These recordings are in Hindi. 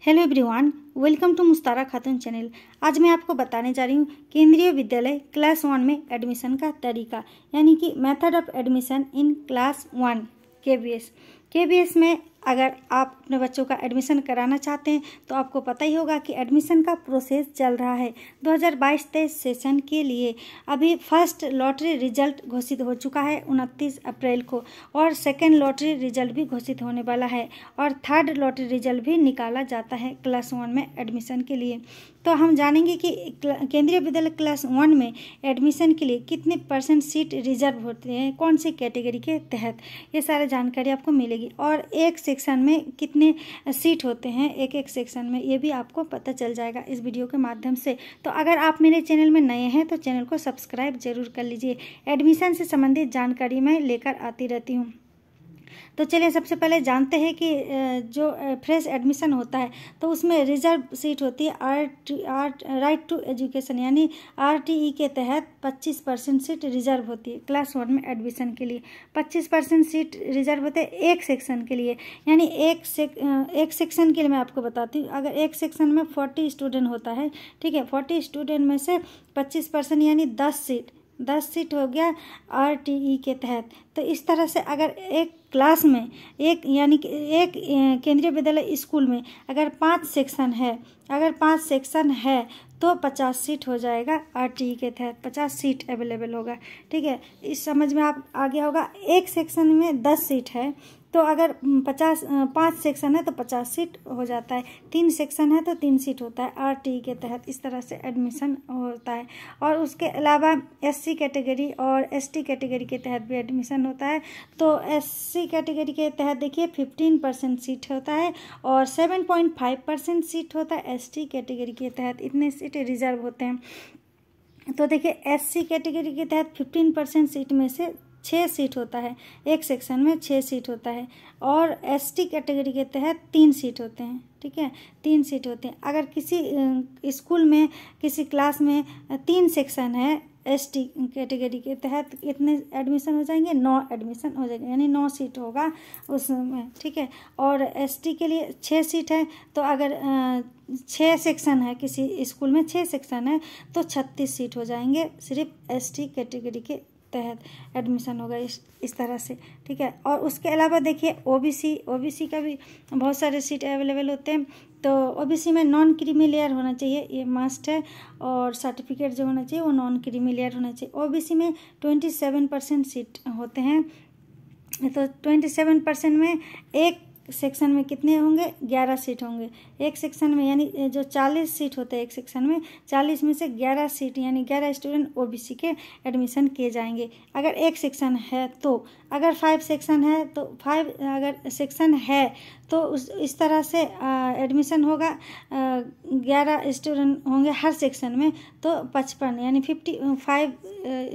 Hello everyone, welcome to मुस्तारा Khatoon channel. आज मैं आपको बताने जा रही हूँ केंद्रीय विद्यालय क्लास 1 में एडमिशन का तरीका, यानी कि method of admission in class 1 KVS में अगर आप अपने बच्चों का एडमिशन कराना चाहते हैं तो आपको पता ही होगा कि एडमिशन का प्रोसेस चल रहा है। 2022-23 सेशन के लिए अभी फर्स्ट लॉटरी रिजल्ट घोषित हो चुका है 29 अप्रैल को, और सेकेंड लॉटरी रिजल्ट भी घोषित होने वाला है, और थर्ड लॉटरी रिजल्ट भी निकाला जाता है क्लास 1 में एडमिशन के लिए। तो हम जानेंगे कि केंद्रीय विद्यालय क्लास 1 में एडमिशन के लिए कितने % सीट रिजर्व होते हैं, कौन सी कैटेगरी के तहत, ये सारी जानकारी आपको मिलेगी। और एक सेक्शन में कितने सीट होते हैं, एक सेक्शन में, ये भी आपको पता चल जाएगा इस वीडियो के माध्यम से। तो अगर आप मेरे चैनल में नए हैं तो चैनल को सब्सक्राइब जरूर कर लीजिए। एडमिशन से संबंधित जानकारी मैं लेकर आती रहती हूँ। तो चलिए सबसे पहले जानते हैं कि जो फ्रेश एडमिशन होता है तो उसमें रिजर्व सीट होती है राइट टू एजुकेशन, यानी RTE के तहत 25% सीट रिजर्व होती है क्लास 1 में एडमिशन के लिए। 25% सीट रिजर्व होते हैं एक सेक्शन के लिए, यानी एक सेक्शन के लिए मैं आपको बताती हूँ। अगर एक सेक्शन में 40 स्टूडेंट होता है, ठीक है, 40 स्टूडेंट में से 25% यानी 10 सीट हो गया RTE के तहत। तो इस तरह से अगर एक क्लास में एक केंद्रीय विद्यालय स्कूल में अगर 5 सेक्शन है तो 50 सीट हो जाएगा RTE के तहत, 50 सीट अवेलेबल होगा, ठीक है। इस समझ में आप आ गया होगा। एक सेक्शन में 10 सीट है तो अगर 5 सेक्शन है तो 50 सीट हो जाता है, 3 सेक्शन है तो 3 सीट होता है RTE के तहत। इस तरह से एडमिशन होता है। और उसके अलावा SC कैटेगरी और ST कैटेगरी के तहत भी एडमिशन होता है। तो SC कैटेगरी के तहत देखिए 15% सीट होता है और 7.5% सीट होता है ST कैटेगरी के तहत। इतने सीट रिजर्व होते हैं। तो देखिए SC कैटेगरी के तहत 15% सीट में से 6 सीट होता है, एक सेक्शन में 6 सीट होता है। और ST कैटेगरी के तहत 3 सीट होते हैं, ठीक है, 3 सीट होते हैं। अगर किसी स्कूल में किसी क्लास में 3 सेक्शन है ST कैटेगरी के तहत, इतने एडमिशन हो जाएंगे, 9 एडमिशन हो जाएंगे, यानी 9 सीट होगा उसमें, ठीक है। और ST के लिए 6 सीट है, तो अगर 6 सेक्शन है, किसी स्कूल में 6 सेक्शन है तो 36 सीट हो जाएंगे, सिर्फ ST कैटेगरी के तहत एडमिशन होगा इस तरह से, ठीक है। और उसके अलावा देखिए OBC का भी बहुत सारे सीट अवेलेबल होते हैं। तो OBC में नॉन क्रीमी लेयर होना चाहिए, ये मस्ट है, और सर्टिफिकेट जो होना चाहिए वो नॉन क्रीमी लेयर होना चाहिए। OBC में 27% सीट होते हैं। तो 27% में एक सेक्शन में कितने होंगे, 11 सीट होंगे एक सेक्शन में, यानी जो 40 सीट होते हैं एक सेक्शन में, 40 में से 11 सीट यानी 11 स्टूडेंट OBC के एडमिशन किए जाएंगे अगर एक सेक्शन है। तो अगर 5 सेक्शन है तो 5 अगर सेक्शन है तो इस तरह से एडमिशन होगा, 11 स्टूडेंट होंगे हर सेक्शन में, तो 55 यानी 55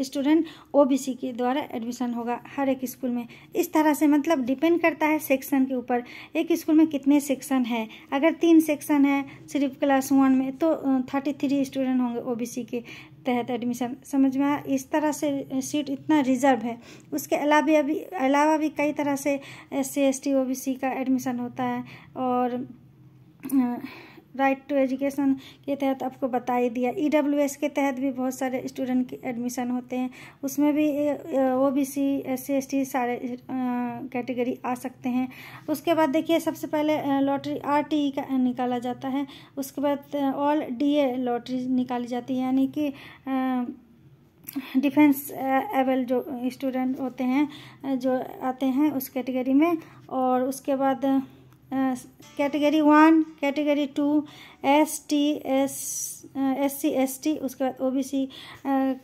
स्टूडेंट OBC के द्वारा एडमिशन होगा हर एक स्कूल में। इस तरह से मतलब डिपेंड करता है सेक्शन के ऊपर, एक स्कूल में कितने सेक्शन है। अगर 3 सेक्शन है सिर्फ क्लास 1 में तो 33 स्टूडेंट होंगे OBC के तहत एडमिशन, समझ में आया। इस तरह से सीट इतना रिजर्व है। उसके अलावा भी कई तरह से SC ST OBC का एडमिशन होता है। और राइट टू एजुकेशन के तहत आपको बता ही दिया। EWS के तहत भी बहुत सारे स्टूडेंट के एडमिशन होते हैं, उसमें भी OBC SC ST सारे कैटेगरी आ सकते हैं। उसके बाद देखिए सबसे पहले लॉटरी RTE का निकाला जाता है, उसके बाद ऑल DA लॉटरी निकाली जाती है, यानी कि डिफेंस एबल जो स्टूडेंट होते हैं जो आते हैं उस कैटेगरी में। और उसके बाद category 1, category 2 ST SC ST, उसके बाद OBC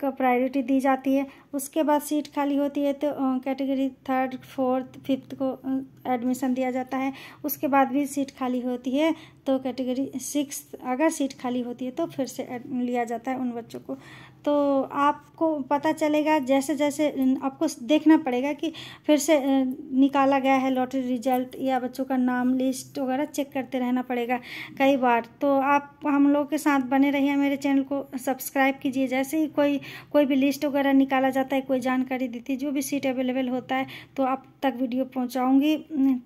का प्रायोरिटी दी जाती है। उसके बाद सीट खाली होती है तो कैटेगरी 3rd 4th 5th को एडमिशन दिया जाता है। उसके बाद भी सीट खाली होती है तो कैटेगरी 6 अगर सीट खाली होती है तो फिर से लिया जाता है उन बच्चों को। तो आपको पता चलेगा, जैसे जैसे आपको देखना पड़ेगा कि फिर से निकाला गया है लॉटरी रिजल्ट, या बच्चों का नाम लिस्ट वगैरह चेक करते रहना पड़ेगा कई बार। तो आप हम लोग के साथ बने रहिए, मेरे चैनल को सब्सक्राइब कीजिए। जैसे ही कोई भी लिस्ट वगैरह निकाला जाता रहता है, कोई जानकारी देती है, जो भी सीट अवेलेबल होता है तो आप तक वीडियो पहुंचाऊंगी।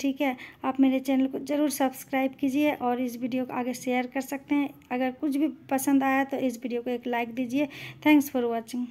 ठीक है, आप मेरे चैनल को ज़रूर सब्सक्राइब कीजिए और इस वीडियो को आगे शेयर कर सकते हैं। अगर कुछ भी पसंद आया तो इस वीडियो को एक लाइक दीजिए। Thanks for watching.